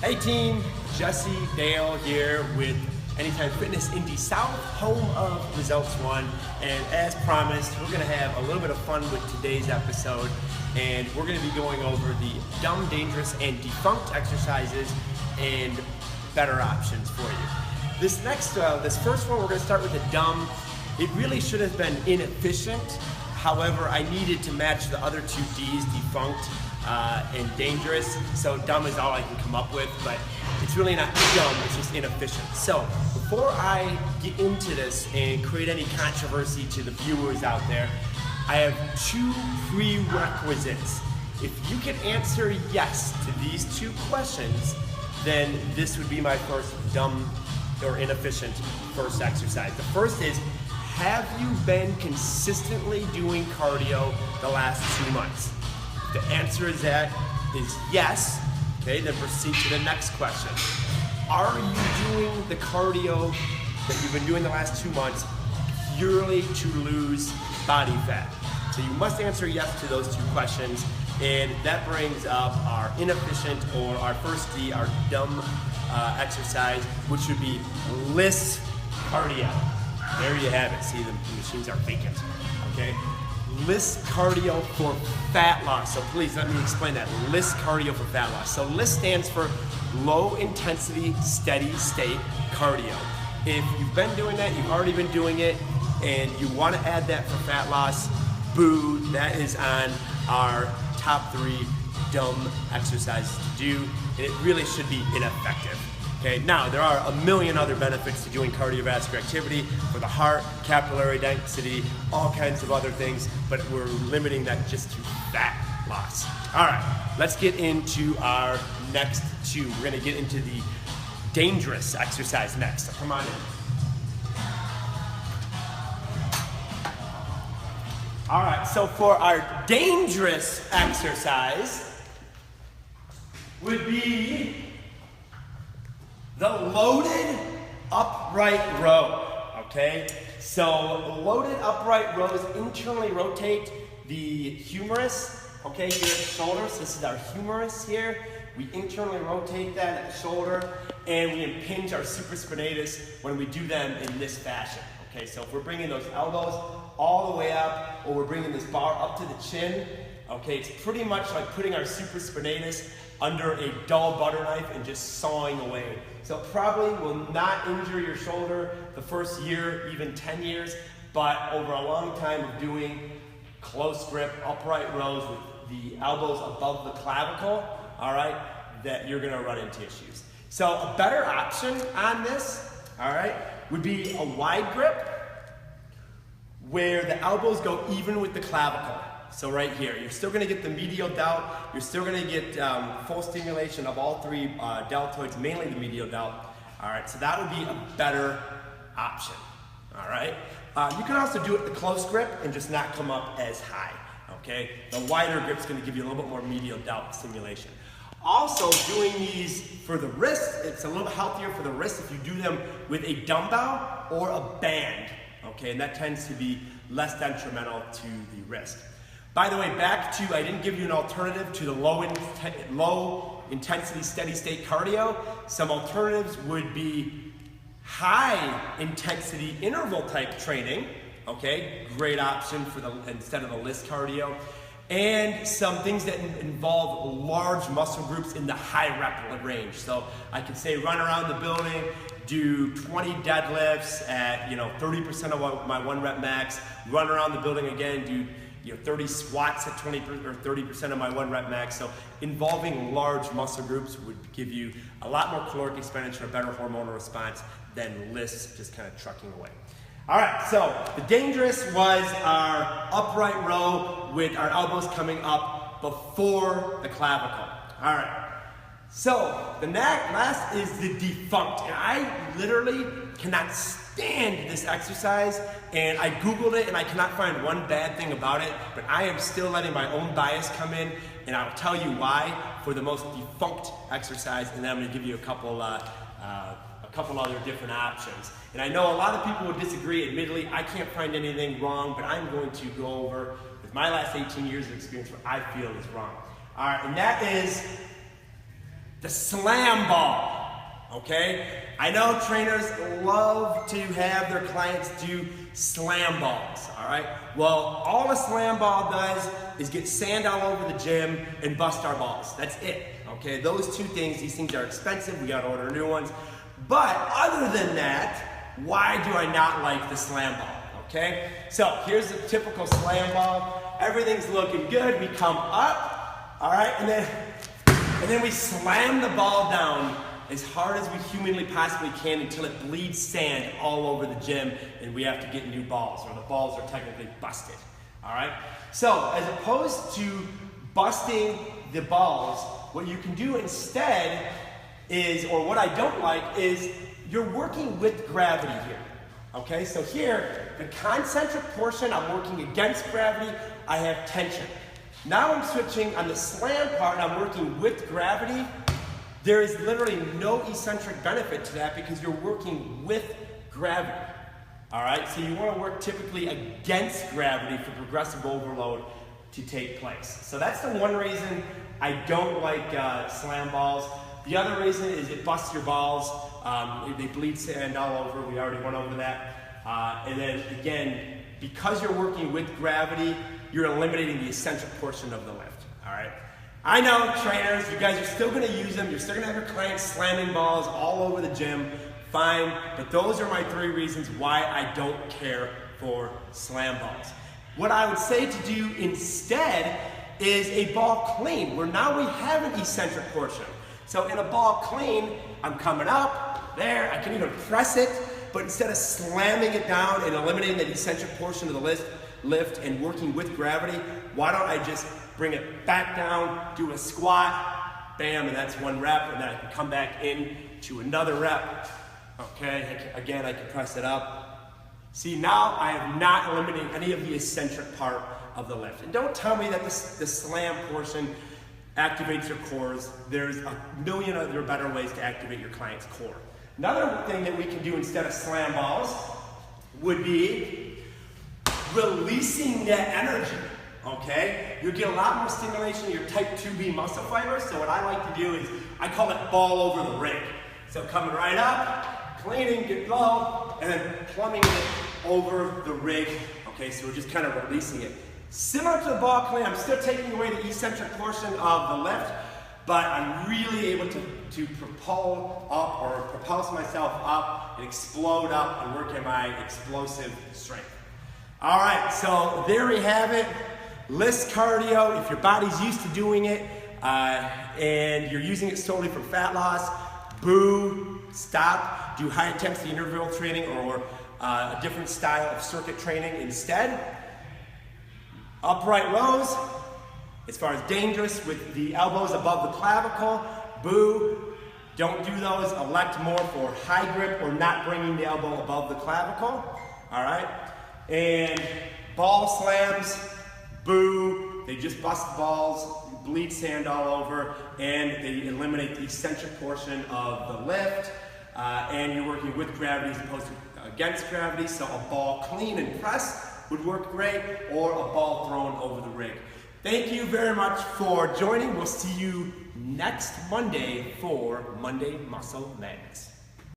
Hey team, Jesse Dale here with Anytime Fitness Indy South, home of Results One. And as promised, we're gonna have a little bit of fun with today's episode. And we're gonna be going over the dumb, dangerous, and defunct exercises and better options for you. This first one, we're gonna start with the dumb. It really should have been inefficient. However, I needed to match the other two D's, defunct and dangerous. So dumb is all I can come up with, but it's really not dumb, it's just inefficient. So before I get into this and create any controversy to the viewers out there, I have two prerequisites. If you can answer yes to these two questions, then this would be my first dumb or inefficient first exercise. The first is, have you been consistently doing cardio the last 2 months? If the answer is yes, okay, then proceed to the next question. Are you doing the cardio that you've been doing the last 2 months purely to lose body fat? So you must answer yes to those two questions, and that brings up our inefficient, or our first D, our dumb exercise, which would be less cardio. There you have it. See, the machines are vacant, okay? LISS cardio for fat loss. So please let me explain that. LISS cardio for fat loss. So LISS stands for low intensity, steady state cardio. If you've been doing that, you've already been doing it, and you want to add that for fat loss, boo, that is on our top 3 dumb exercises to do, and it really should be ineffective. Okay, now there are a million other benefits to doing cardiovascular activity for the heart, capillary density, all kinds of other things, but we're limiting that just to fat loss. All right, let's get into our next two. We're gonna get into the dangerous exercise next, so come on in. All right, so for our dangerous exercise would be the loaded upright row, okay? So loaded upright rows internally rotate the humerus, okay, here at the shoulder. So this is our humerus here. We internally rotate that at the shoulder, and we impinge our supraspinatus when we do them in this fashion, okay? So if we're bringing those elbows all the way up, or we're bringing this bar up to the chin, okay, it's pretty much like putting our supraspinatus under a dull butter knife and just sawing away. So it probably will not injure your shoulder the first year, even 10 years, but over a long time of doing close grip upright rows with the elbows above the clavicle, all right, that you're gonna run into issues. So a better option on this, all right, would be a wide grip where the elbows go even with the clavicle. So right here, you're still gonna get the medial delt, you're still gonna get full stimulation of all 3 deltoids, mainly the medial delt. All right, so that would be a better option, all right? You can also do it the close grip and just not come up as high, okay? The wider grip's gonna give you a little bit more medial delt stimulation. Also, doing these for the wrist, it's a little bit healthier for the wrist if you do them with a dumbbell or a band, okay? And that tends to be less detrimental to the wrist. By the way, back to, I didn't give you an alternative to the low intensity steady state cardio. Some alternatives would be high intensity interval type training, okay? Great option for instead of the LISS cardio. And some things that involve large muscle groups in the high rep range. So I could say run around the building, do 20 deadlifts at 30% of my 1 rep max, run around the building again, do 30 squats at 20 or 30% of my 1 rep max. So involving large muscle groups would give you a lot more caloric expenditure, a better hormonal response than LISS just kind of trucking away. All right, so the dangerous was our upright row with our elbows coming up before the clavicle. All right, so the last is the defunct. And I literally cannot stand this exercise, and I Googled it and I cannot find one bad thing about it, but I am still letting my own bias come in, and I'll tell you why for the most defunct exercise, and then I'm gonna give you a couple other different options. And I know a lot of people would disagree. Admittedly, I can't find anything wrong, but I'm going to go over with my last 18 years of experience what I feel is wrong. All right, and that is the slam ball. Okay? I know trainers love to have their clients do slam balls, all right? Well, all a slam ball does is get sand all over the gym and bust our balls. That's it, okay? Those two things, these things are expensive. We gotta order new ones. But other than that, why do I not like the slam ball, okay? So here's a typical slam ball. Everything's looking good. We come up, all right? And then we slam the ball down as hard as we humanly possibly can until it bleeds sand all over the gym and we have to get new balls, or the balls are technically busted, all right? So as opposed to busting the balls, what you can do instead is, or what I don't like, is you're working with gravity here, okay? So here, the concentric portion, I'm working against gravity, I have tension. Now I'm switching on the slam part, I'm working with gravity. There is literally no eccentric benefit to that because you're working with gravity, all right? So you want to work typically against gravity for progressive overload to take place. So that's the one reason I don't like slam balls. The other reason is it busts your balls. They bleed sand all over. We already went over that. And then again, because you're working with gravity, you're eliminating the eccentric portion of the lift, all right? I know, trainers, you guys are still going to use them. You're still going to have your clients slamming balls all over the gym. Fine, but those are my 3 reasons why I don't care for slam balls. What I would say to do instead is a ball clean, where now we have an eccentric portion. So in a ball clean, I'm coming up, there, I can even press it, but instead of slamming it down and eliminating that eccentric portion of the lift and working with gravity, why don't I just bring it back down, do a squat, bam, and that's 1 rep, and then I can come back in to another rep. Okay, again, I can press it up. See, now I have not eliminated any of the eccentric part of the lift. And don't tell me that the slam portion activates your cores. There's a million other better ways to activate your client's core. Another thing that we can do instead of slam balls would be releasing that energy. Okay, you'll get a lot more stimulation in your type 2B muscle fibers. So what I like to do is, I call it ball over the rig. So coming right up, cleaning, get low, and then plumbing it over the rig. Okay, so we're just kind of releasing it. Similar to the ball clean, I'm still taking away the eccentric portion of the lift, but I'm really able to propel up, or propulse myself up and explode up and work in my explosive strength. All right, so there we have it. List cardio, if your body's used to doing it and you're using it solely for fat loss, boo, stop, do high intensity interval training or a different style of circuit training instead. Upright rows, as far as dangerous with the elbows above the clavicle, boo, don't do those. Elect more for high grip or not bringing the elbow above the clavicle, all right? And ball slams, boo, they just bust balls, bleed sand all over, and they eliminate the eccentric portion of the lift, and you're working with gravity as opposed to against gravity, so a ball clean and press would work great, or a ball thrown over the rig. Thank you very much for joining. We'll see you next Monday for Monday Muscle Madness.